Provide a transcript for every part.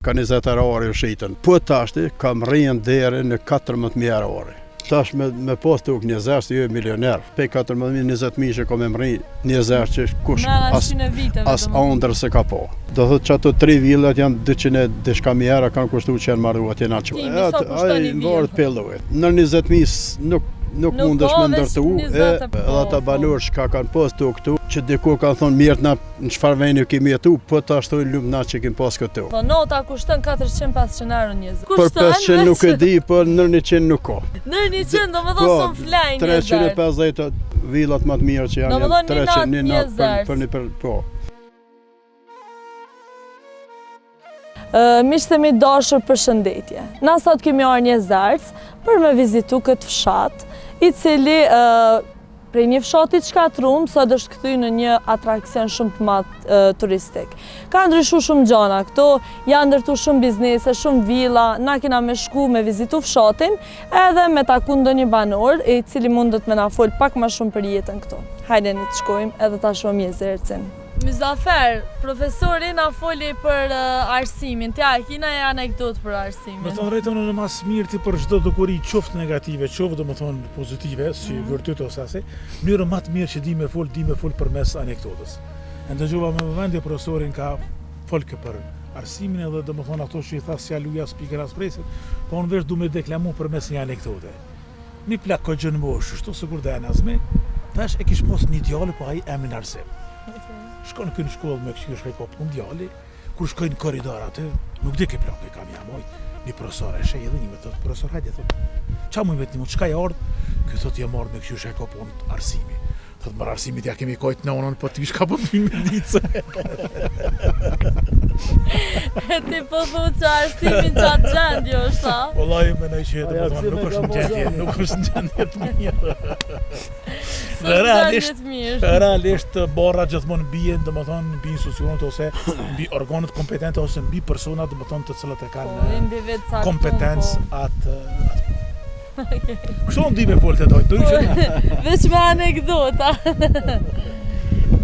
Ka 20 orë u shitën. Po tashti kam rrinë deri në 14.000 orë. Tash me pas tuk 20 që jo milioner. Pe 14.000, 20.000 që kom e mri 20 që kush as ondër se ka po. Do thot që ato 3 villat janë 200 dishka mijera kanë kushtu që janë marru atje na që. Ai mbarët pelluet. Në 20.000 nuk mundesh me ndërtu edhe ata banor që kanë pas tuk këtu që dikur kanë thonë mirë na në çfarë veni kemi jetu, po tash thonë lumt na që kemi pas këtu. Po nota kushton 400-500 euro njëzë. Për 500 nuk e di, po nër 100 nuk ka. Nër 100 domethënë son flajnë. 350 villat më të mirë që janë 300 për një po. Miqtë mi dashur, përshëndetje. Na sot kemi ardhur një zarc për me vizitu këtë fshat, i cili prej një fshati të shkatrum, sot është kthy në një atraksion shumë të madh turistik. Ka ndryshu shumë gjana këto, janë ndërtu shumë biznese, shumë villa, na kena me shku me vizitu fshatin, edhe me taku ndonjë banor, i cili mundet me na fol pak më shumë për jetën këto. Hajdeni të shkojmë edhe ta shohim Jezercin. Muzaffer, profesori na foli për arsimin. Tja, kina e anekdot për arsimin. Me thonë rejtonë në mas mirë për çdo dukuri qoftë negative, qoftë do më thonë pozitive, si vërtet ose ase, mënyrë më të mirë që di me fol përmes anekdotës. E ndëgjova me vëmendje profesorin ka folke për arsimin edhe do më thonë ato që i tha si aluja speaker as presit, po unë vesh du me deklamu përmes një anekdote. Një plak ko gjënë mosh, shtu sigur dhe anazme, tash e kish mos një djali, po ai emin arsim. Shkon kënë shkollë me këshirë shkaj kopë mundiali, kur shkoj në koridor atë, nuk di ke plakë, kam jamoj, një profesor e shej edhe një me thotë, profesor hajde, thotë, qa mu i vetë një mund, qka e ardhë? Kjo thotë je mardë me këshirë shkaj kopë unë arsimi. Thotë mërë arsimit ja kemi kojtë në onën, po ti shka po të me dice. Ti po thotë që arsimin qatë gjendje është ta? Wallahi me nëj që nuk është në gjendje të mirë. Realisht barra gjithmonë bien, domethënë mbi institucionet ose mbi organet kompetente ose mbi personat domethënë të cilët e kanë kompetencë atë. Kështu ndi me folte doj, veç me anekdota.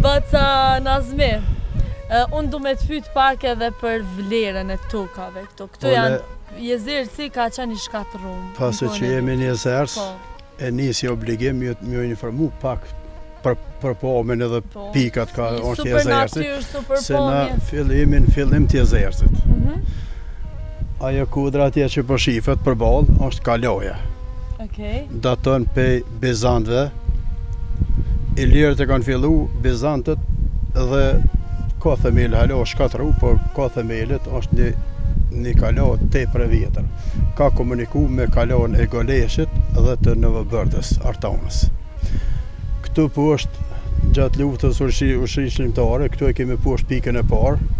Baca Nazmi, unë du me të pyet pak edhe për vlerën e tokave këto. Këto janë Jezerci ka qenë i shkatërum. Pasi që jemi në Jezerc, e nisi obligim më informu pak për pomen edhe pikat ka është Jezercit, se na fillim të Jezercit. Ajo kudra atje që po shifet për balë është kaloja. Daton pej Bizantëve, Ilirët e kanë fillu, Bizantët dhe ka themel halo shkatru, po ka themelit është një kalo tepër e vjetër. Ka komuniku me kalon e Goleshit dhe të Novobërdës, Artanës. Këtu po është gjatë luftës ushqimtare, këtu e kemi poshtë pikën e parë,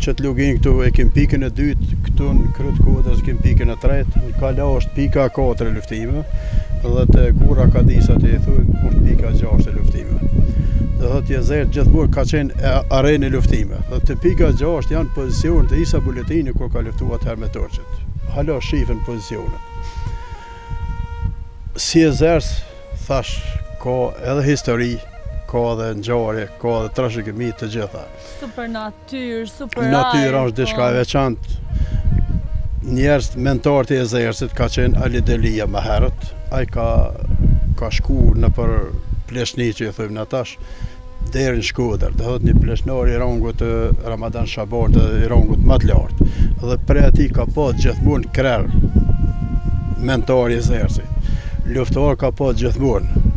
që të lugin këtu e kemi pikën e dytë, këtu në krytë kodës kemi pikën e tretë, në kala është pika 4 e luftime, dhe të Gura Kadisa të thujmë është pika 6 e luftime. Dhe të Jezerc gjithmonë ka qenë arenë e luftime. Dhe të pika 6 janë pozicion të Isa Buletini kur ka luftu atëherë me turqët. Hala shifën pozicionet. Si Jezerc, thash, ka edhe histori, ka edhe ngjarje, ka edhe trashëgimi të gjitha. Super natyrë, super ajër. Natyra është diçka e veçantë. Njerëz mentor të Jezercit ka qenë Ali Delia më herët. Ai ka shku në për pleshni që i thujmë në tash, deri në Shkodër, dhe thot një pleshnor i rangut të Ramadan Shaban të i rangut më të lartë. Dhe prej ati ka pas gjithmonë krer mentor i Jezercit. Luftar ka pas gjithmonë.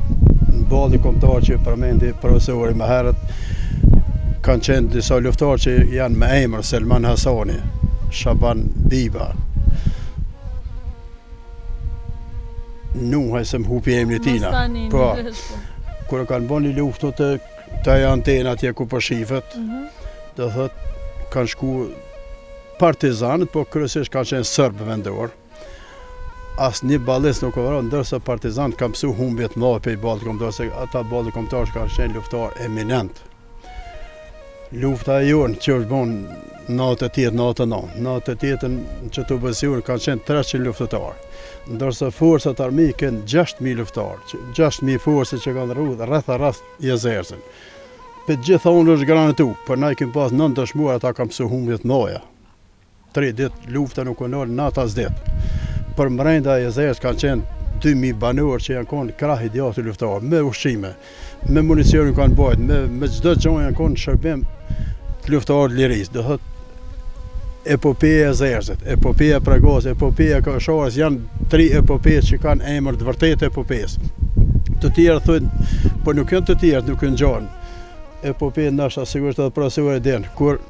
Në balli kombëtar që përmendi profesori më herët, kanë qenë disa luftar që janë me emër, Selman Hasani, Shaban Biba. Nuhaj se më hupi emri tina. Po, kur kanë bën një luftë të antena atje ku po shifet, do thot kanë shku partizanët, po kryesisht kanë qenë serbë vendor. Asnjë ballist nuk ka vënë, ndërsa partizanët kanë mësu humbje të mëdha pe ballit kombëtar, se ata ballit kombëtar kanë qenë luftar eminent. Lufta e jonë që është bon 98-99, 98-ën që të bësion kanë qenë 300 luftetarë, ndërsa forcat armike kanë 6.000 luftarë, 6.000 forse që kanë rreth Jezercin. Për gjitha unë është garantu, për na i kemi pas 9 dëshmuar, ata kanë mësu humbje të mëdha. 3 ditë lufta nuk u nol natë as ditë. Për mbrenda e Jezerës kanë qenë 2000 banorë që janë konë krah i djathtë luftar, me ushqime, me municion kanë bajt, me çdo gjë janë konë shërbim të luftarët lirisë. Do thotë epopeja e Zerësit, epopeja e Pragas, epopeja e Kosharës janë 3 epope që kanë emër të vërtetë epopes. Të tjerë thonë, po nuk janë të tjerë, nuk janë gjanë. Epopeja ndoshta sigurisht edhe profesori e din, kur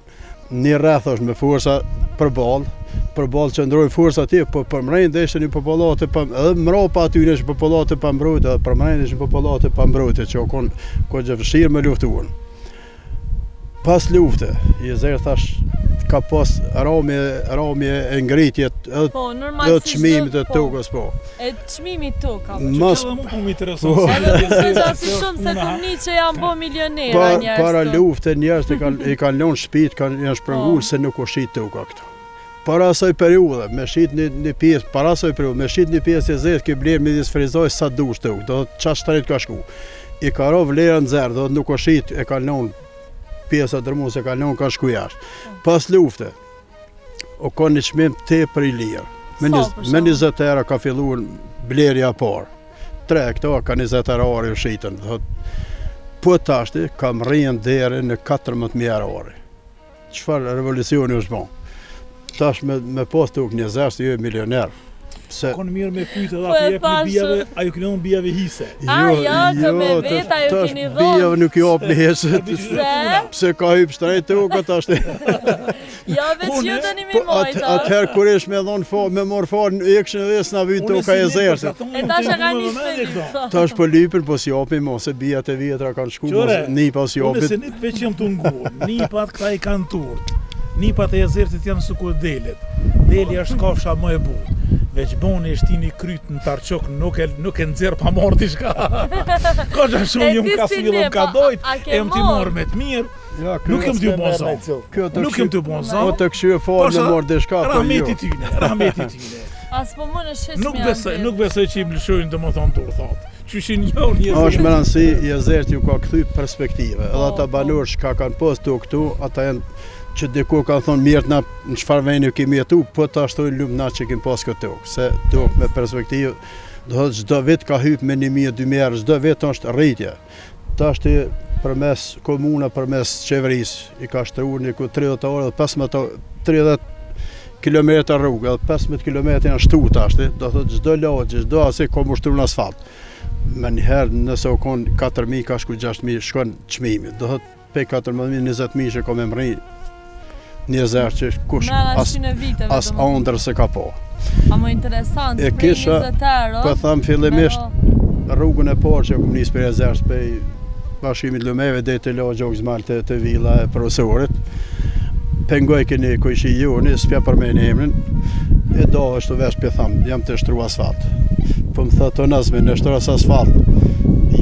një rreth është me forca përballë qëndrojnë forca atje, po përmrejnë dhe ishte një popullate, edhe mrapa aty ishte popullate pa mbrojtje, edhe përmrejnë ishte popullate pa mbrojtje, që o konë gjë vështirë me luftuar. Pas lufte, Jezerë thash, ka pas ramje e ngritjet edhe çmimit të tokës, po. E çmimit tokë. Mas më intereson. Shumë se fëmijë që janë bë milionera njerëz. Para lufte njerëz i kanë lënë shtëpitë, janë shpërnguar se nuk u shit toka këtu. Para asaj periudhe, me shit një pjesë e Jezerës që bler midis frizoj sa dush tokë, do të çfarë shtret ka shku. I ka rro vlera nxerr, do të nuk u shit, e kanë lënë pjesa dërmuese ka lënë ka shku jashtë. Pas lufte, o ka një çmim tepër i lirë. Me 20 euro ka filluar blerja e parë. 3 këto ka 20 euro u shitën. Po tashti kam rrinë deri në 14.000 euro. Çfarë revolucioni është bën? Tash me pas tokë një zërës të milioner. Konë mirë me pyjtë edhe atë jep një bijave, a ju kënë bijave hise? Të me veta ju keni dhonë. Bijave nuk ju apë një hese, pse ka hypë shtrejt të uka të ashtë. Ja, veç ju të një mi mojta. Atëherë kur ish me dhonë me morë farë, e kështë në dhe s'na vytë të uka e zërësit. E ta që ka një shpëri. Ta është për lypin, po si apin mo, se bijat e vjetra kanë shku, nipa si apit. Unë se një veç jam të nguën, nipat këta i kanë turtë. Nipat e Jezerësit janë sukur delet. Deli është kafsha më e butë. Veç boni e shtini kryt në tarçok, nuk e nxerr pa marrë diçka. Ka që shumë jëm ka silë ka dojt, e më t'i marrë me të mirë. Nuk jëm t'ju bonzon. Nuk jëm t'ju bonzon. Po të këshyë falë me marrë diçka, po rahmeti tyne. As po më në shesh me Nuk besoj që i mlëshojnë dhe më thonë tur, thotë. Qyshin njohën Jezerë. Është me rëndësi, Jezerët ju ka kthy perspektive. Edhe ata banorë që kanë postu këtu, ata janë që dikur kanë thonë mirë na në çfarë veni kemi jetu, po ta shtojnë lumë na që kemi pas këtë tokë. Se tokë me perspektivë, do thotë çdo vit ka hyp me 1.000-2.000 euro, çdo vit është rritje. Tashti përmes komuna, përmes qeverisë i ka shtruar një 30 orë dhe 30 kilometra rrugë, edhe 15 kilometra janë shtu tashti, do thotë çdo lagje, çdo asaj ka mushtruar në asfalt. Me njëherë nëse u kon 4.000 ka shku 6.000 shkon çmimi. Do thotë pe 14.000 20.000 që ka me mri një zërë që kush as ondër se ka po. A më interesant, e kisha, po thamë fillimisht rrugën e parë që kom nisë për Jezerës pej bashkimit lumeve dhe të lagja Oksmal të villa e profesorit. Pengoj këni kojshi joni, s'pja për me në emrin, e do është të vesh për thamë, jam të shtru asfalt. Po më thë të nëzme në shtru asfalt,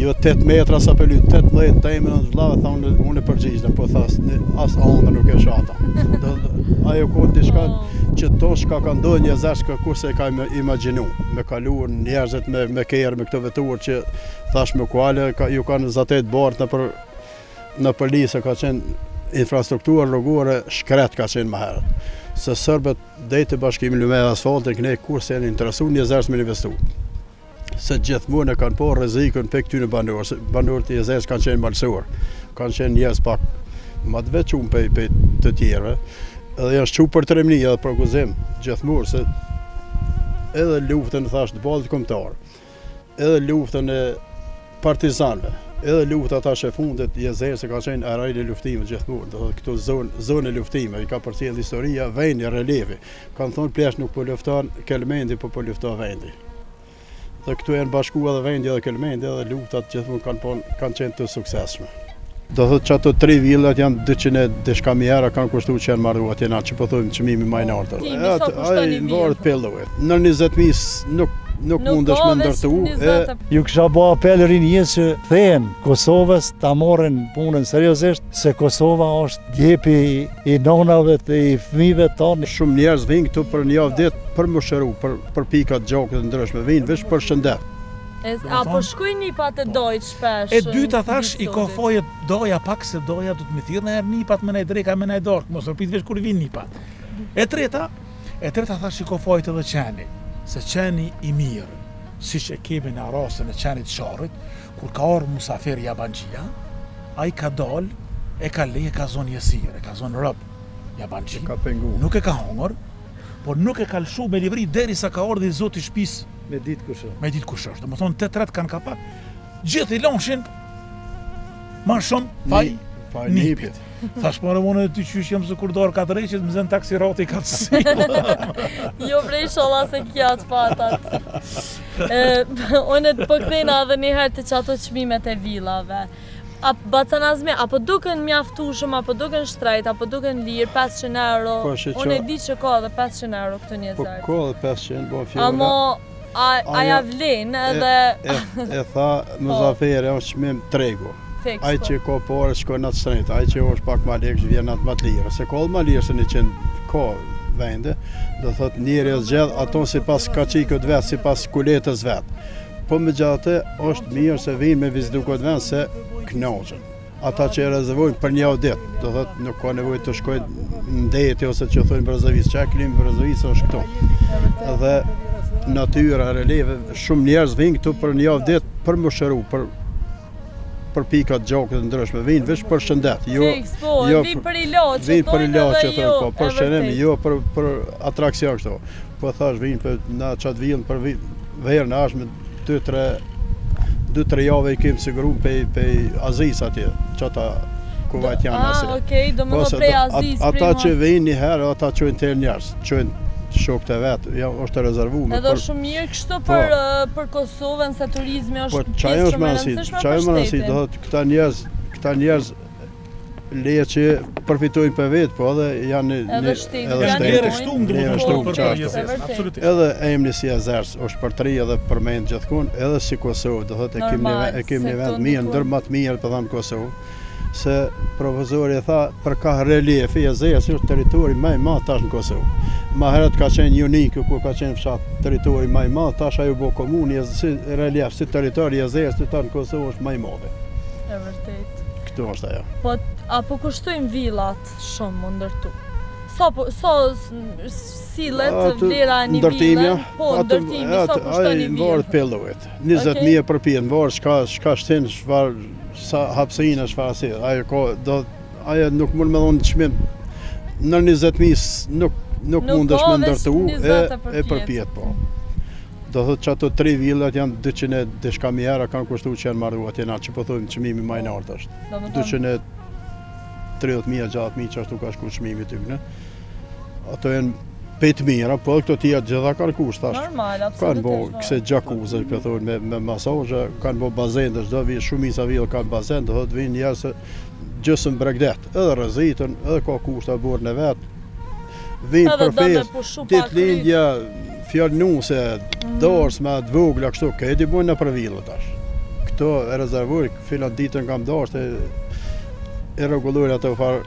jo 8 metra sa për lytë, 18 të ime në vla, tha unë e përgjishtë, po thas, as ondër nuk e shata. Ajo kohë diçka që to shka ka ndodhë një zërë shka kurse e ka imaginu, me kaluar njerëzit me kerë, me këto vetur që thash me kuale, ju kanë zatet bartë në përlisë, ka qenë infrastrukturë rrugore shkret ka qenë më herët. Se sërbet dhejtë bashkimi lume dhe asfaltin, këne kurse e në interesu një zërës me investu. Se gjithmonë e kanë po rrezikun pe këtyre banorë. Banorët e Jezerës kanë qenë malësuar, kanë qenë njerëz pak më të veçuar pe të tjerëve. Edhe janë shqu për tremni edhe për guzim gjithmonë se edhe luftën thash të ballit kombëtar, edhe luftën e partizanëve, edhe lufta tash e fundit Jezerës ka qenë arajë luftime gjithmonë. Do thotë këto zonë luftime i ka përcjell historia, vendi, relevi. Kanë thonë plesh nuk po lufton Kelmendi, po lufton vendi. Dhe këtu janë bashku edhe vendi edhe Kelmendi edhe luftat gjithmonë kanë qenë të suksesshme. Do thotë që ato 3 villat janë 200 diçka mijëra kanë kushtuar që janë marrë atje na që po thojmë çmimi më i lartë. Ai varet pellohet. Në 20.000 nuk mundesh me ndërtu. Ju kisha bë apel rinjës që thehen Kosovës ta marrin punën seriozisht, se Kosova është gjepi i nonave të i fëmijëve tonë. Shumë njerëz vinë këtu për një javë ditë për më shëru, për pikat gjakut të ndryshme, vinë veç për shëndet. Apo shkuj nipat e dojt shpesh? E dyta thash, i ka foje doja pak se doja du të më thirrë në nipat me nej dreka me nej dork, mos rëpit veç kur vinë nipat. E treta tha shiko fajt edhe qeni, se qeni i mirë, si që kemi në rastin e qenit Sharrit, kur ka orë musafir jabangjia, a i ka dal, e ka le, e ka zonë jesir, e ka zonë rëb jabangjia, Ka pengu. nuk e ka hongër, por nuk e ka lëshu me livri deri sa ka ardhi zoti i shtëpisë Me ditë kush është. me ditë kush është. Domethënë 8 kanë kapak, gjithë i lonshin ma shumë faj nipit. Thash po unë ty qysh jam se kur dorë ka të rreqit, më zën taksirati ka të si. Jo bre inshallah se kja të fatat. Unë të përkthejna edhe njëherë të qato çmimet e villave. Bacanazme, apo duken mjaftueshëm, apo duken shtrejt, apo duken lirë, 500 euro. Po, që Unë e di që ka edhe 500 euro këtu një Po zërë. ka edhe 500, bo fjolla. Amo, aja vlen edhe E tha Muzaferi është çmim tregu. fiks. Ai që ka parë shkon atë shtrenjt, ai që është pak ma lekë vjen atë më të lirë. Se ka më lirë se 100 ka vende, do thot njëri e zgjedh ato sipas kaçikut vet, sipas kuletës vet. Po megjithatë është mirë se vinë me vizitu këtë vend se kënaqen. Ata që e rezervojnë për një ditë, do thot nuk ka nevojë të shkojnë në deti ose që thonë Brazavis, çka kemi Brazavis është këtu. Dhe natyra, releve, shumë njerëz vinë këtu për një javë ditë për më shëru, për pikat gjokët të ndryshme, vinë veç për shëndet, jo Fiks, po, vinë për ilaçe, vinë për ilaçe edhe thonë, po, për e shënim, vërtet. jo për atraksion kështu. Po thash vinë për na çat villën për verë na është me 2-3 javë i kemi sigurum pe Azis atje, çata kuvajt janë asaj. Okej, do më Po, do se prej Azis, ata që vinë një herë, ata çojnë të njerëz, çojnë shokët e vet, ja është e rezervuar. edhe shumë mirë kështu për Kosovën se turizmi Po është çajo pjesë është shumë më e rëndësishme, rëndësishme çajo për më rëndësishme, do shtetin. thotë këta njerëz leje që përfitojnë për vetë, po edhe janë Edhe shteti, Janë janë njerë nevojnë. shtumë Njerë domethënë shtumë, për qartë. përjetesë, E vërtet. absolutisht. edhe emri si Azers është për tri edhe përmend gjithkund, edhe si Kosovë, do thotë Normal, e kemi se një vend këtu mirë, ndikur. ndër më të mirë për tham Kosovë. Se profesori tha për ka reliefi Azers është territori më i madh tash në Kosovë. Ma herët ka qenë unik kur ka qenë fshat territori më i madh, tash ajo bo komunë, si relief, si territori i Azers tash në Kosovë është më i madh. E vërtet. Këtu është ajo. Po, apo kushtojnë villat shumë më ndërtu? Sillet Atë vlera e një ndërtimi, ville? Po, ndërtimi, sa kushton një Varet villë? për llojet. 20.000 për pjesë, varet çka shtin, çfarë sa hapësina, çfarë si. Ajo nuk mund me dhonë çmim në 20.000 nuk Nuk mundesh ka me veç ndërtu 20 e për pjetë, po. Do thotë që ato 3 villat janë 200 diçka mijëra kanë kushtuar që janë marrë atje na që po thojmë çmimi më i lartë është. 230.000 gjatë mi që ashtu ka shku çmimi ty ne. Ato janë 5.000, po këto tija gjitha kanë kusht tash. Normal, Kanë bo absolutisht. këse gjakuze, po thonë me masazhe, kanë bo bazen, çdo vi shumica villë kanë bazen, do thotë vinë njerëz se gjysmë bregdet, edhe rrezitën, edhe ka kushta burrën e vet. Vinë Edhe për do me festë, pushu ditë pak lindja, fjalë nuse, dorës me të vogla kështu, këti bojnë në për villë tash. Këto e rezervuar, filan ditën kam dorës, e rregulluar ato farë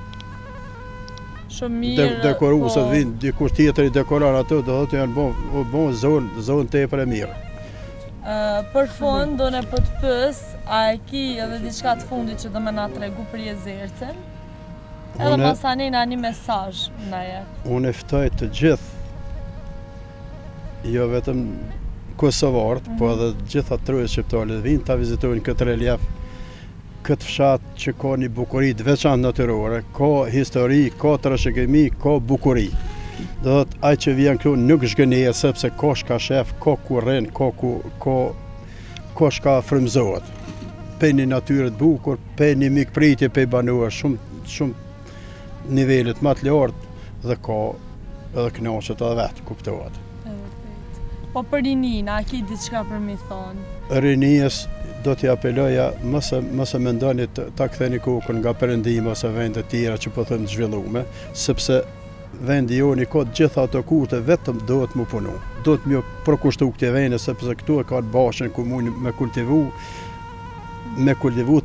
Shumë mirë. dekoruese po. vinë dikush tjetër i dekoron ato, do thotë janë bon zonë tepër e mirë. Për fund, do ne po të pës, a e ki edhe diçka të fundit që do me na tregu për Jezercen? Edhe Unë- masanina një mesazh ndaje. Unë e ftoj të gjithë, jo vetëm kosovarët, po edhe gjitha trojës shqiptarët vinë ta vizitojnë këtë relief, këtë fshat që ka një bukuri të veçantë natyrore, ka histori, ka trashëgimi, ka bukuri. Do thotë ai që vjen këtu nuk zhgënjehet sepse ka shka shef, ka kurren, ka shka frymëzohet. Pe një natyrë të bukur, pe një mikpritje pe banuar, shumë nivelet më të lartë dhe ka edhe kënaqet edhe vetë, kuptohet. E vërtet. Po për rinin, a ki diçka për mi thonë? Rinijës do t'i apeloja mos e mendoni ta ktheni kokën nga perëndimi ose vende të tjera që po them të zhvillume, sepse vendi joni ka të gjitha ato kushte, vetëm duhet mu punu. Duhet më përkushtu këtij vendi sepse këtu e ka të bashën ku mund me kultivu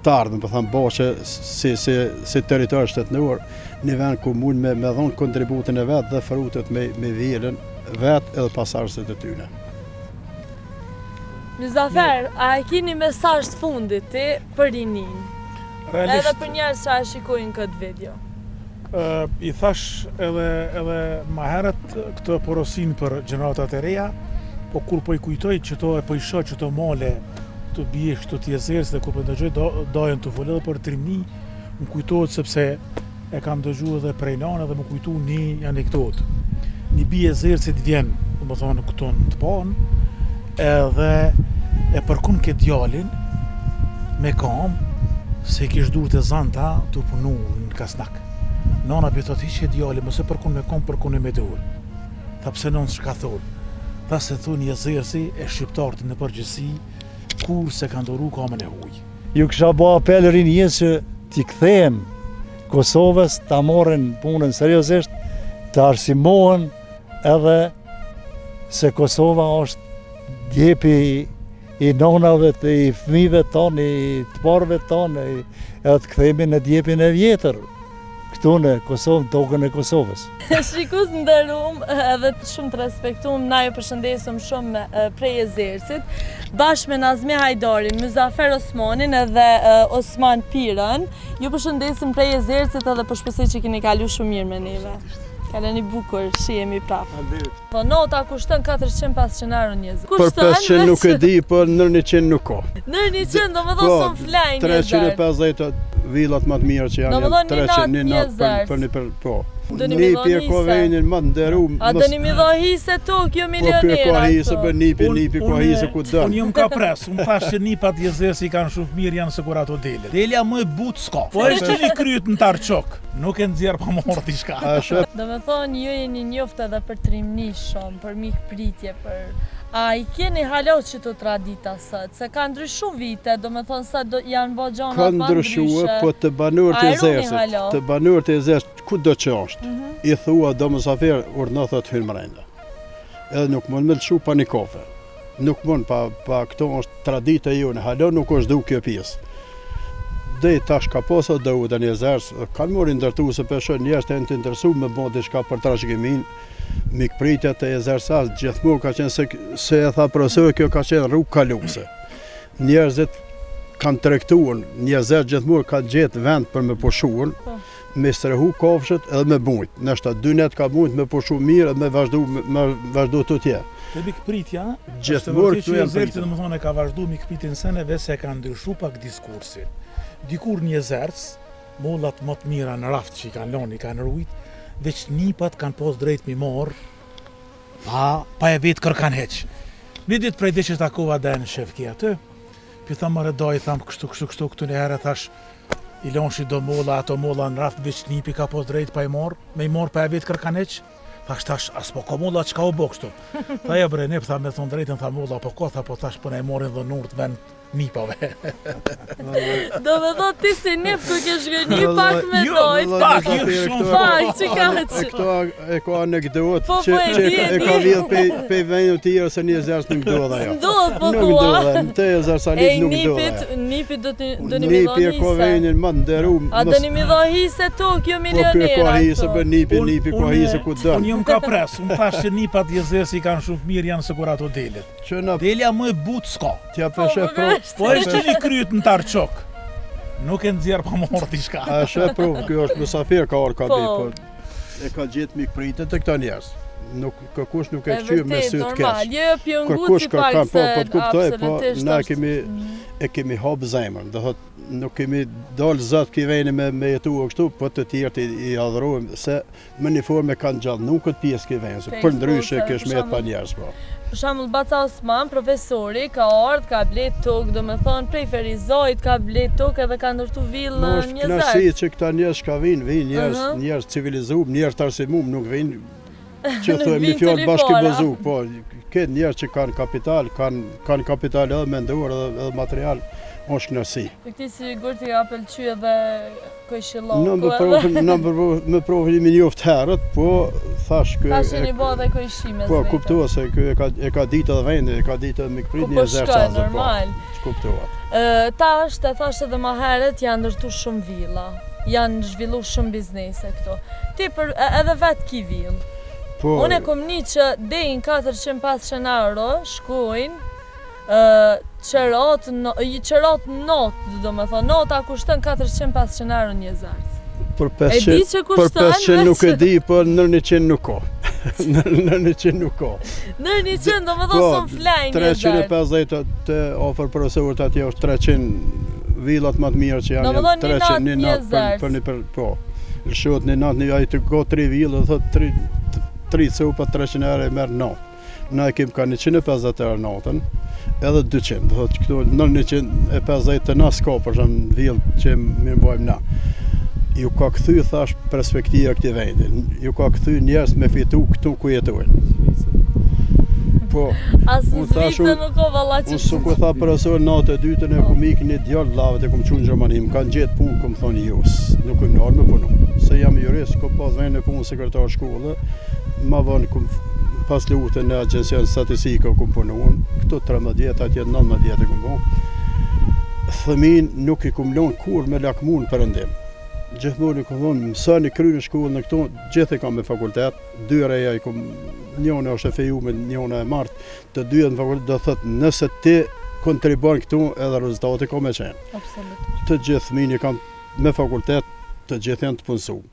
të ardhmen, po them bashë si territor shtetënor, një vend ku mund me dhon kontributin e vet dhe frutet me vjelën vet edhe pasardhësit e tyre. Muzafer, a e ki një mesazh të fundit ti për rinin? Edhe Realisht, për njerëz që e shikojnë këtë video. I thash edhe ma herët këtë porosin për gjeneratat e reja, po kur po I kujtoj që to e po I shoh që to male të bie kështu të jezerës dhe kur po dëgjoj dojen të folë edhe për trimni, më kujtohet sepse e kam dëgjuar edhe prej nane dhe më kujtu një anekdotë. Një bie jezerësit vjen, domethënë këtu në të panë, edhe e përkun ke djalin me kam se I kish dur të zanta të punu në kasnak. Nana për thot hiqe djali, mos e përkun me kam, përkun e me dorë. Tha pse non s'ka thonë. Tha se thonë jezerësi e shqiptarët në përgjithësi kur se ka ndoru kamën e huj. Ju kisha bo apel rinjes që t'i kthehen Kosovës, ta marrin punën seriozisht, të arsimohen edhe se Kosova është djepi I nonave të I fëmijëve tonë, I të parëve tonë, edhe të kthehemi në djepin e vjetër. Këtu në Kosovë, tokën e Kosovës. Shikus nderuam edhe shumë të respektuam, na ju përshëndesim shumë prej Jezerësit, bashkë me Nazmi Hajdarin, Muzafer Osmanin edhe Osman Pirën. Ju përshëndesim prej Jezerësit edhe po shpresoj që keni kalu shumë mirë me neve. Kaleni bukur, shihemi prapë. Po nota kushton 400-500 euro në Jezerë. Për 500 nuk e di, për nër 100 nuk ka. Nër 100 domethënë son flajnë Jezerë. 350 villat më të mirë që janë 300 për një po. Nipi e ka venin më nderuar. A dëni mi dha hise Tokyo milionera. Po ka hise për nipi ka hise ku dën. Unë jam ka pres, unë thash që nipat jezerësi kanë shumë mirë janë se kur ato delet. Delja më e butë s'ka. Po është një kryet në tarçok, nuk e nxjerr pa marrë diçka. Domethënë ju jeni njoftë edhe për trimni shumë, për mikpritje, për a I keni halot që të tradita sot, se ka ndryshu vite, domethënë sa janë bo gjonat ma ndryshe. Ka ndryshu, po të banuar të Jezerësit, të banuar të Jezerësit, ku do që është, I thua do Muzafer urdhënat hynë mrenda. Edhe nuk mund me lëshu pa një kafe. Nuk mund, pa këto është tradita jone, halon nuk është du kjo pjesë. Dhe tash ka posa do u dhe një Jezerës, kanë mori ndërtu se përshën njerës të e në të interesu me bo diçka për trashëgimin, mikpritja të Jezerësas gjithmonë ka qenë se e tha profesor, kjo ka qenë rrugë kaluese. Njerëzit kanë tregtuar, Jezerë gjithmonë ka gjetë vend për me pushuar, me strehu kafshët edhe me bujt. Nështë 2 net ka bujt me pushu mirë edhe me vazhdu të tjerë. Te mikpritja, gjithmonë këtu janë pritë. Domethënë e ka vazhdu mikpritin sene dhe se ka ndryshu pak diskursin. Dikur në Jezerës, mollat më të mira në raft që I kanë loni, kanë rujt, veç nipat kanë pos drejt mi morë, pa e vetë kërkan heq. Një ditë prej dhe që takova dhe në shefki aty, për thamë më redoj, thamë kështu këtu një herë, thash, I lonshi do molla, ato molla në raft, veç nipi ka pos drejt pa I morë, me I morë pa e vetë kërkan heq, thash, as po ka molla që ka u bo kështu. Tha ja bre, ne tha me thonë drejtën, tha molla, po ko, tha po thash, po ne morin dhe nurt vend nipave. Do me thot ti si nip ku ke shgëni pak me dojt. Pak, shumë. Që ka që. Këto e ka anekdot që e ka vjedh pe vendu tjerë se një Jezerës nuk ndodh ajo. Ndodh, po Nuk ndodh, në të Jezerësalit nuk ndodh. Nipit do një mi dha Nipi e ka venin më nderuar. A do një mi dha hise Tokyo milionera. Po kjo ka hise për nipi ka hise ku dën. Unë jam ka pres, unë thash që nipat jezerësi kanë shumë mirë janë se kur ato delet. Delja më e butë s'ka. Tja peshe Po është një kryet në tarçok, nuk e nxjerr pa marrë diçka. A shë provë, kjo është Muzafer ka orë ka bi, po e ka gjithë mikpritet të këta njerës. Kërkush nuk e këqyë me sy të kesh. Kërkush ka po të kuptoj, po na kemi hapë zemrën. Do thot, nuk kemi dalë zot ki veni me jetu o kështu, po të tjertë I adhurojmë, se më një forme kanë gjallë nuk këtë pjesë ki veni, se për ndryshe kesh me jetë pa njerës, po. Për shembull Baca Osman, profesori, ka ardhur, ka blet tokë, domethënë prej Ferizojit ka blet tokë edhe ka ndërtu villë në Jezerë. Knasi që këta njerëz ka vinë njerëz civilizuar, njerëz të arsimum, nuk vinë që thojmë një fjallë bashkë bëzu, po, këtë njerëz që kanë kapital edhe mendor edhe material, është knasi. Për këti sigur t'i ka pëlqy edhe Kojshillaku Në më provimi njoftë herët, po thash kë... Thash e një bo dhe Kojshime Po, kuptua se kë e ka ditë edhe vendi, e ka ditë edhe mikprit një Jezerës, normal. Kuptuat. Tash, të thash edhe ma herët, janë ndërtu shumë villa, janë zhvillu shumë biznese këto. Ti edhe vetë ki villë. Unë e kom një që dejnë 400-500 euro shkojnë qërat not, do me thonë, nota kushton 400-500 euro në Jezerës. Për E di që kushton, 500 nuk e di, për nër 100 nuk ka. Nër 100 nuk ka. Nër 100 do më thonë son flajnë e zartë. 350 të ofër profesorët atje është 300 villat më të mirë që janë. Do më thonë një natë për një po. Lëshohet një natë, ai të go 3 villa, thotë 3 copa 300 euro e merr natë. Na e kem ka 150 euro natën, edhe 200. Thotë këtu nër 150 të na s'ka për shemb villë që më bëjmë na. Ju ka kthy thash perspektiva këtij vendi. Ju ka kthy njerëz me fitu këtu ku jetojnë. Po. As Zvicë nuk ka valla që. Unë suku tha profesor natë e dytën e kum ikën një djalë llavët e kum çuar në Gjermani, më kanë gjetë punë, kum thonë jos. Nuk kum në me punu. Se jam jurist, kom pas vend në punë sekretar shkolle. Ma vonë kum pas lutën në agjencion statistikë kum punuar. Këto 13 vjet atje 19 vjet e kum bën. Thëmin nuk i kum lënë kur me lakmun perëndim. Gjithmonë ku thonë mësoni kryeni shkollën në këto, gjithë e kam me fakultet, 2 reja i kom, njëna është e fejuar, njëna e martë, të dyja në fakultet do thotë nëse ti kontribon këtu edhe rezultati ka me qenë. Absolutisht. Të gjithë fëmijë kam me fakultet, të gjithë janë të punësuar.